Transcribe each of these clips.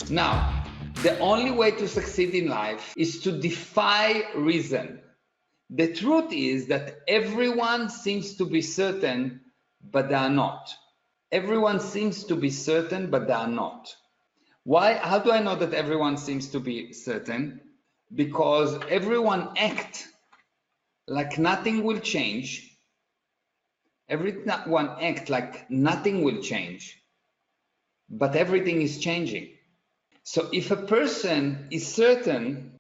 Now, the only way to succeed in life is to defy reason. The truth is that everyone seems to be certain, but they are not. Everyone seems to be certain, but they are not. Why? How do I know that everyone seems to be certain? Because everyone acts like nothing will change. Everyone acts like nothing will change, but everything is changing. So if a person is certain,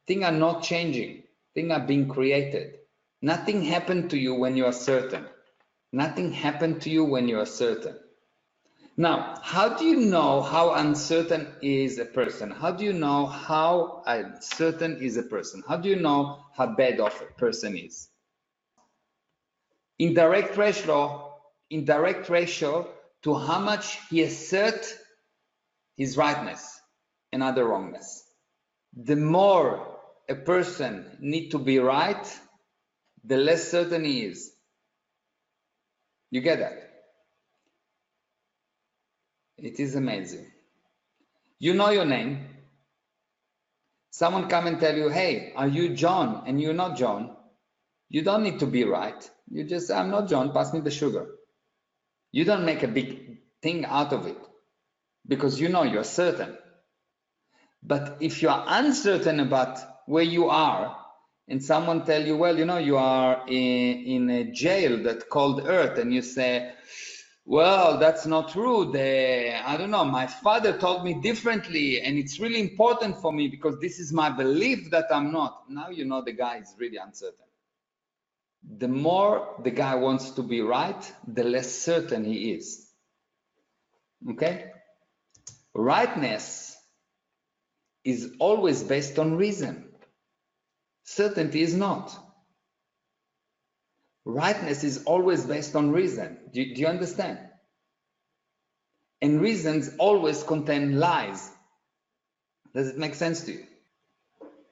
things are not changing. Things are being created. Nothing happened to you when you are certain. Nothing happened to you when you are certain. Now, how do you know how uncertain is a person? How do you know how uncertain is a person? How do you know how bad off a person is? In direct ratio to how much he asserts his rightness and other wrongness. The more a person needs to be right, the less certain he is. You get that? It is amazing. You know your name. Someone come and tell you, hey, are you John? And you're not John. You don't need to be right. You just, I'm not John, pass me the sugar. You don't make a big thing out of it because you know you're certain. But if you are uncertain about where you are and someone tell you, well, you know, you are in a jail that's called Earth, and you say, well, that's not true. I don't know, my father told me differently, and it's really important for me because this is my belief that I'm not. Now you know the guy is really uncertain. The more the guy wants to be right, the less certain he is. Okay? Rightness is always based on reason. Certainty is not. Rightness is always based on reason. Do you understand? And reasons always contain lies. Does it make sense to you?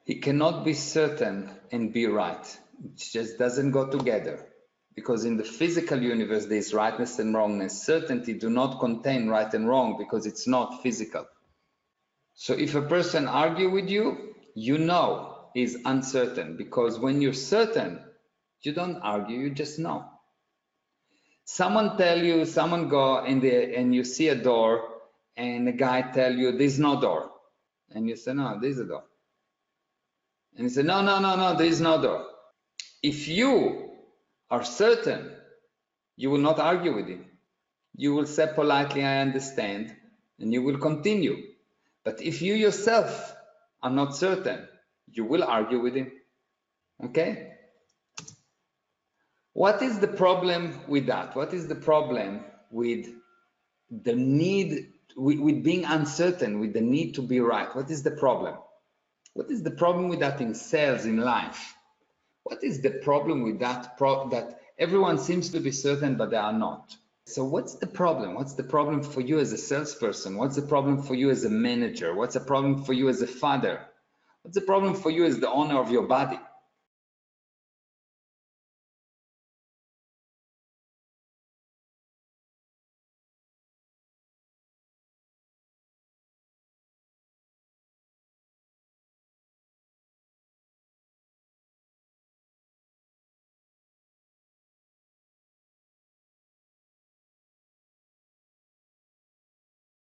He cannot be certain and be right. It just doesn't go together. Because in the physical universe, there is rightness and wrongness. Certainty do not contain right and wrong because it's not physical. So if a person argue with you, you know he's uncertain, because when you're certain, you don't argue, you just know. Someone tell you, someone go in there and you see a door and the guy tell you there's no door. And you say, no, there's a door. And he said, no, there is no door. If you are certain, you will not argue with him. You will say politely, I understand, and you will continue. But if you yourself are not certain, you will argue with him. Okay? What is the problem with that? What is the problem with the need, with being uncertain, with the need to be right? What is the problem? What is the problem with that in sales, in life? What is the problem with that, that everyone seems to be certain, but they are not? So what's the problem? What's the problem for you as a salesperson? What's the problem for you as a manager? What's the problem for you as a father? What's the problem for you as the owner of your body?